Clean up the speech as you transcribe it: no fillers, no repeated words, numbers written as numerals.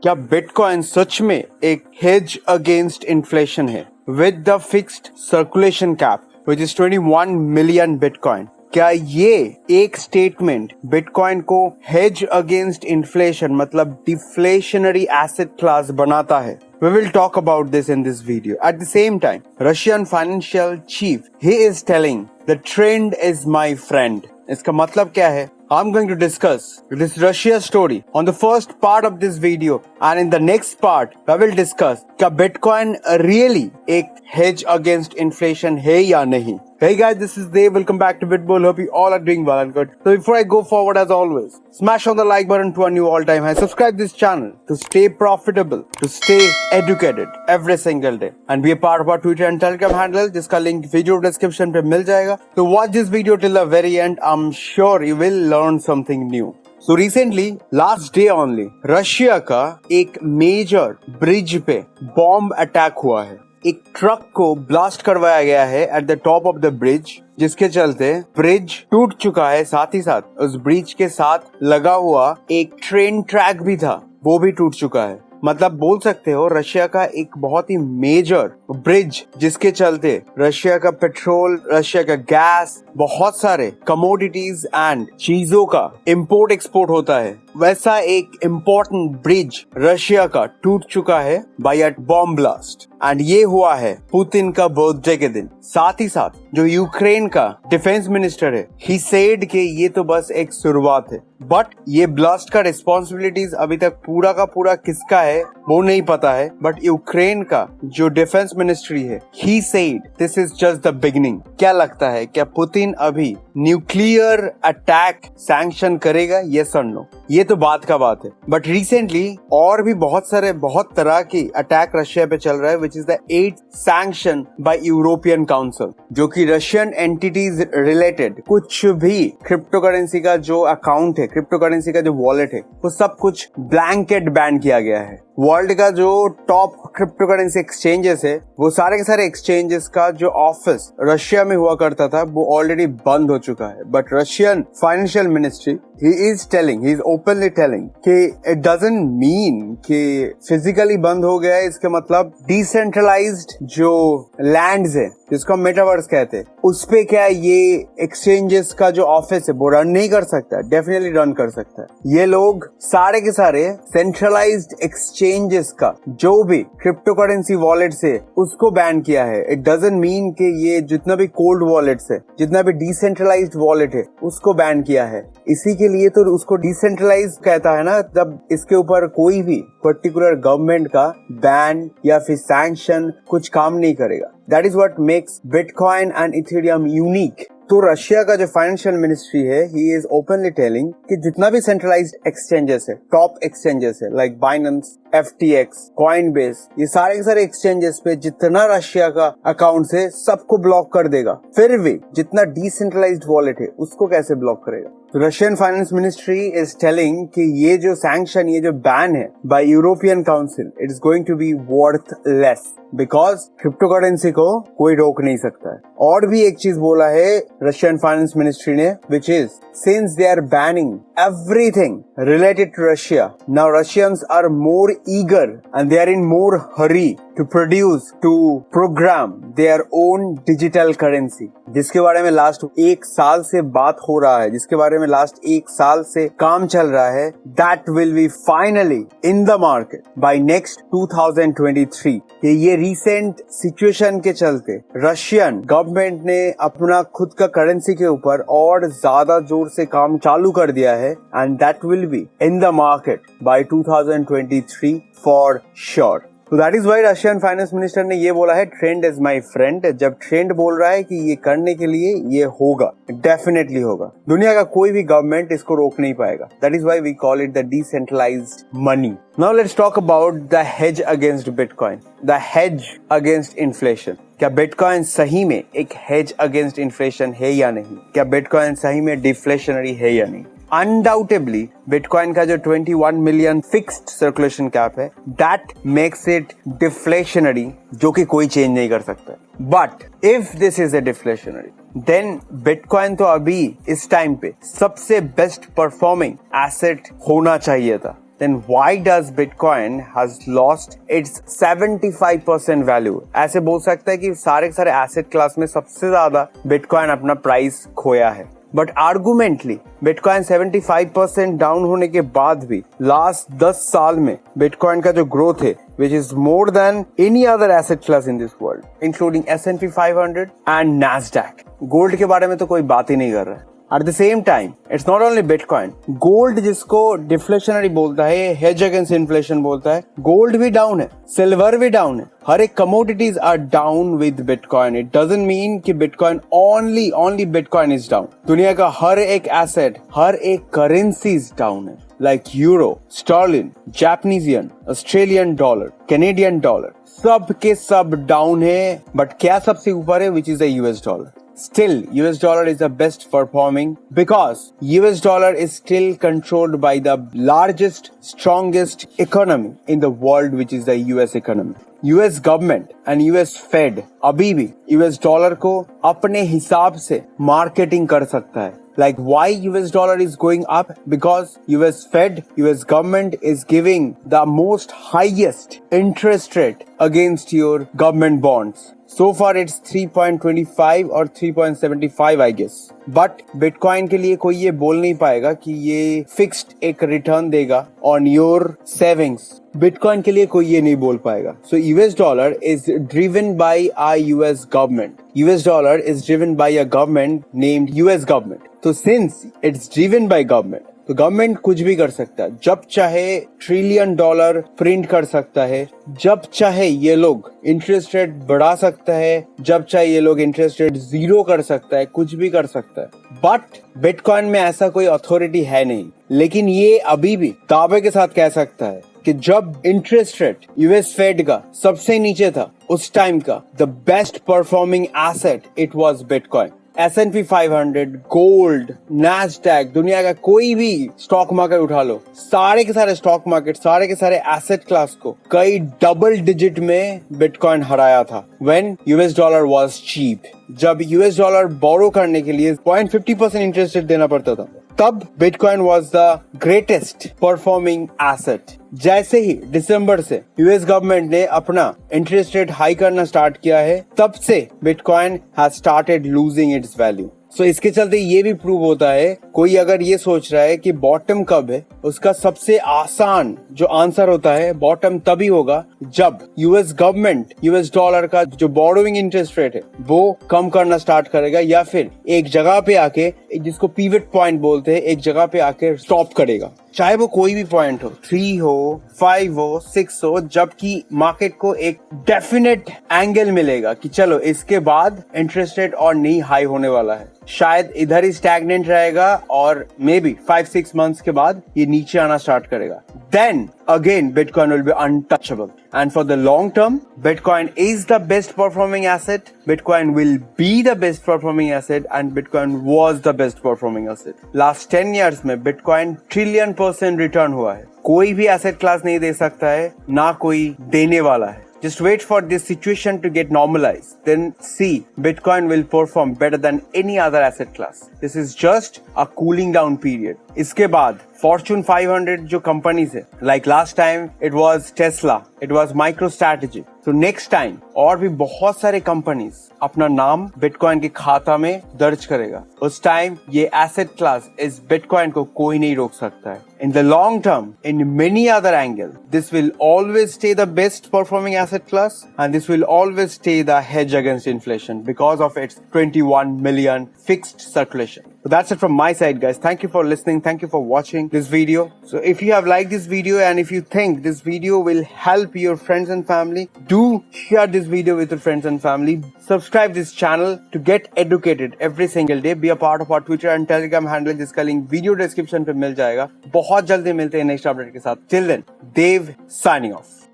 क्या बिटकॉइन सच में एक हेज अगेंस्ट इन्फ्लेशन है with the fixed circulation cap which is 21 million bitcoin? क्या ये एक स्टेटमेंट बिटकॉइन को हेज अगेंस्ट इन्फ्लेशन मतलब डिफ्लेशनरी एसेट क्लास बनाता है? We will talk about this in this video. At the same time, Russian financial chief, he is telling the trend is my friend. इसका मतलब क्या है? I'm going to discuss this Russia story on the first part of this video, and in the next part I will discuss क्या Bitcoin really एक hedge against inflation है या नहीं. Hey guys, this is Dave. Welcome back to BitBull. Hope you all are doing well and good. So before I go forward, as always, smash on the like button to a new all-time high. Subscribe this channel to stay profitable, to stay educated every single day, and be a part of our Twitter and Telegram handle, जिसका link video description पे मिल जाएगा. So watch this video till the very end. I'm sure you will learn something new. So recently, last day only, Russia का एक major bridge पे bomb attack हुआ है. एक truck को ब्लास्ट करवाया गया है at the top of the bridge, जिसके चलते ब्रिज टूट चुका है. साथ ही साथ उस ब्रिज के साथ लगा हुआ एक ट्रेन ट्रैक भी था, वो भी टूट चुका है. मतलब बोल सकते हो रशिया का एक बहुत ही मेजर ब्रिज, जिसके चलते रशिया का पेट्रोल, रशिया का गैस, बहुत सारे कमोडिटीज एंड चीजों का इंपोर्ट एक्सपोर्ट होता है, वैसा एक इम्पोर्टेंट ब्रिज रशिया का टूट चुका है by a bomb blast. And ये हुआ है पुतिन का बर्थडे के दिन. साथ ही साथ जो यूक्रेन का डिफेंस मिनिस्टर है, ही सेड कि ये तो बस एक शुरुआत है, बट ये ब्लास्ट का रिस्पॉन्सिबिलिटीज अभी तक पूरा का पूरा किसका है वो नहीं पता है. बट यूक्रेन का जो डिफेंस मिनिस्ट्री है, he said this is just the beginning. क्या लगता है, क्या पुतिन अभी न्यूक्लियर अटैक सैंक्शन करेगा? यस और नो, ये तो बात का बात है. बट रिसेंटली और भी बहुत तरह की अटैक रशिया पे चल रहा है, which is the 8th sanction bye European council, जो कि रशियन एंटिटीज रिलेटेड कुछ भी क्रिप्टो करेंसी का जो अकाउंट है, क्रिप्टो करेंसी का जो वॉलेट है, वो सब कुछ ब्लैंकेट बैन किया गया है. वर्ल्ड का जो टॉप क्रिप्टो करेंसी एक्सचेंजेस है, वो सारे के सारे एक्सचेंजेस का जो ऑफिस रशिया में हुआ करता था, वो ऑलरेडी बंद हो चुका है. But Russian financial ministry, he is openly telling कि it doesn't mean कि फिजिकली बंद हो गया है. इसका मतलब डिसेंट्रलाइज्ड जो लैंड्स है, जिसको हम मेटावर्स कहते हैं, उस पे क्या ये एक्सचेंजेस का जो ऑफिस है वो रन नहीं कर सकता? डेफिनेटली रन कर सकता है. ये लोग सारे के सारे सेंट्रलाइज्ड एक्सचेंजेस का जो भी क्रिप्टो करेंसी वॉलेट्स है, उसको बैन किया है. इट डजंट मीन कि ये जितना भी कोल्ड वॉलेट्स है, जितना भी डिसेंट्रलाइज्ड वॉलेट है, उसको बैन किया है. इसी के लिए तो उसको डिसेंट्रलाइज कहता है ना, जब इसके ऊपर कोई भी पर्टिकुलर गवर्नमेंट का बैन या फिर सैंक्शन कुछ काम नहीं करेगा. That is what makes bitcoin and Ethereum unique. तो रशिया का जो फाइनेंशियल मिनिस्ट्री है, ही इज ओपनली टेलिंग कि जितना भी सेंट्रलाइज्ड एक्सचेंजेस है, टॉप एक्सचेंजेस है लाइक बाइनेंस, FTX, कॉइनबेस, ये सारे के सारे एक्सचेंजेस पे जितना रशिया का अकाउंट है, सबको ब्लॉक कर देगा. फिर भी जितना डिसेंट्रलाइज्ड वॉलेट है, उसको कैसे ब्लॉक करेगा? Russian finance ministry is telling कि ये जो सैंक्शन, ये जो बैन है by European council, it is going to be worthless, because crypto currency को कोई रोक नहीं सकता है. और भी एक चीज बोला है रशियन फाइनेंस मिनिस्ट्री ने, which is since they are banning everything related to Russia, now Russians are more eager and they are in more hurry to produce, to program their own digital currency, जिसके बारे में last 1 साल से बात हो रहा है, जिसके बारे में लास्ट 1 साल से काम चल रहा है. That will be finally in the market by next 2023. ये रिसेंट सिचुएशन के चलते रशियन गवर्नमेंट ने अपना खुद का करेंसी के ऊपर और ज्यादा जोर से काम चालू कर दिया है, and that will be in the market by 2023 for sure. तो that is why Russian finance minister ने ये बोला है, ट्रेंड इज माई फ्रेंड. जब ट्रेंड बोल रहा है कि ये करने के लिए ये होगा, डेफिनेटली होगा. दुनिया का कोई भी गवर्नमेंट इसको रोक नहीं पाएगा. That is why we call it the decentralised money. Now let's talk about the hedge against bitcoin, the hedge against inflation. क्या बिटकॉइन सही में एक हेज अगेंस्ट इन्फ्लेशन है या नहीं? क्या बिटकॉइन सही में डिफ्लेशनरी है या नहीं? अनडाउटेबली बिटकॉइन का जो 21 मिलियन फिक्स्ड सर्कुलेशन कैप है, दैट मेक्स इट डिफ्लेशनरी, जो कि कोई चेंज नहीं कर सकता. But if this is a deflationary, then bitcoin तो अभी इस टाइम पे सबसे बेस्ट परफॉर्मिंग एसेट होना चाहिए था. then why does Bitcoin has lost its 75% value? ऐसे बोल सकता है कि सारे एसेट क्लास में सबसे ज्यादा बिटकॉइन अपना प्राइस खोया है, बट आर्गुमेंटली बिटकॉइन 75% डाउन होने के बाद भी लास्ट 10 साल में बिटकॉइन का जो ग्रोथ है which is more than any other asset class in this world, including S&P 500 and Nasdaq. Gold के बारे में तो कोई बात ही नहीं कर रहा है. At the same time, it's not only Bitcoin. Gold जिसको डिफ्लेशनरी बोलता है, hedge against inflation बोलता है, गोल्ड भी डाउन है, सिल्वर भी डाउन है. हर एक commodities are down with Bitcoin. It doesn't mean कि Bitcoin only Bitcoin is down. दुनिया का हर एक एसेट, हर एक करेंसीज डाउन है. Like euro, sterling, Japanese yen, Australian dollar, Canadian dollar, सब के सब डाउन है. बट क्या सबसे ऊपर है? Which is the US dollar. Still, US dollar is the best performing because US dollar is still controlled by the largest, strongest economy in the world, which is the US economy. US government and US Fed अभी भी US dollar को अपने हिसाब से marketing कर सकता है. Like why US dollar is going up? Because US Fed, US government is giving the most highest interest rate against your government bonds. So far it's 3.25 or 3.75 I guess. But Bitcoin के लिए कोई ये बोल नहीं पाएगा कि ये fixed एक return देगा on your savings. Bitcoin के लिए कोई ये नहीं बोल पाएगा. So US dollar is driven by our US government. US dollar is driven by a government named US government. तो since it's driven by government, तो गवर्नमेंट कुछ भी कर सकता है. जब चाहे $1 ट्रिलियन प्रिंट कर सकता है, जब चाहे ये लोग इंटरेस्ट रेट बढ़ा सकता है, जब चाहे ये लोग इंटरेस्ट रेट 0 कर सकता है, कुछ भी कर सकता है. बट बिटकॉइन में ऐसा कोई अथॉरिटी है नहीं. लेकिन ये अभी भी दावे के साथ कह सकता है कि जब इंटरेस्ट रेट यूएस फेड का सबसे नीचे था, उस टाइम का the best performing asset it was bitcoin. S&P 500, gold, Nasdaq, दुनिया का कोई भी स्टॉक मार्केट उठा लो, सारे के सारे स्टॉक मार्केट, सारे के सारे एसेट क्लास को कई डबल डिजिट में बिटकॉइन हराया था when US dollar was cheap. जब यूएस डॉलर बोरो करने के लिए 0.50% इंटरेस्ट रेट देना पड़ता था, तब bitcoin was the greatest performing asset. जैसे ही दिसंबर से यूएस गवर्नमेंट ने अपना इंटरेस्ट रेट हाई करना स्टार्ट किया है, तब से bitcoin has started losing its value. So इसके चलते ये भी प्रूव होता है, कोई अगर ये सोच रहा है कि बॉटम कब है, उसका सबसे आसान जो आंसर होता है, बॉटम तभी होगा जब यूएस गवर्नमेंट यूएस डॉलर का जो बोरोइंग इंटरेस्ट रेट है वो कम करना स्टार्ट करेगा, या फिर एक जगह पे आके, जिसको पिवट पॉइंट बोलते हैं, एक जगह पे आके स्टॉप करेगा. चाहे वो कोई भी पॉइंट हो, 3 हो, 5 हो, 6 हो, जबकि मार्केट को एक डेफिनेट एंगल मिलेगा कि चलो इसके बाद इंटरेस्ट रेट और नहीं हाई होने वाला है, शायद इधर ही स्टैग्नेंट रहेगा और मे बी 5-6 मंथ्स के बाद ये नीचे आना स्टार्ट करेगा. Then again Bitcoin will be untouchable. And for the long term, Bitcoin is the best performing asset. Bitcoin will be the best performing asset, and Bitcoin was the best performing asset. Last 10 years में Bitcoin $1 trillion return हुआ है. कोई भी asset class नहीं दे सकता है, ना कोई देने वाला है. Just wait for this situation to get normalized. Then see, Bitcoin will perform better than any other asset class. This is just a cooling down period. इसके बाद Fortune 500 जो companies है, like last time it was Tesla, it was MicroStrategy. So next time और भी बहुत सारे companies अपना नाम Bitcoin के खाता में दर्ज करेगा. उस टाइम ये asset class इस Bitcoin को कोई नहीं रोक सकता है. In the long term, in many other angles, this will always stay the best performing asset class, and this will always stay the hedge against inflation because of its 21 million fixed circulation. So that's it from my side, guys. Thank you for listening. Thank you for watching this video. So if you have liked this video and if you think this video will help your friends and family, do share this video with your friends and family. Subscribe this channel to get educated every single day. Be a part of our Twitter and Telegram handle, जिसका link video description पे मिल जाएगा. बहुत जल्दी मिलते हैं next update के साथ. Till then, Dev signing off.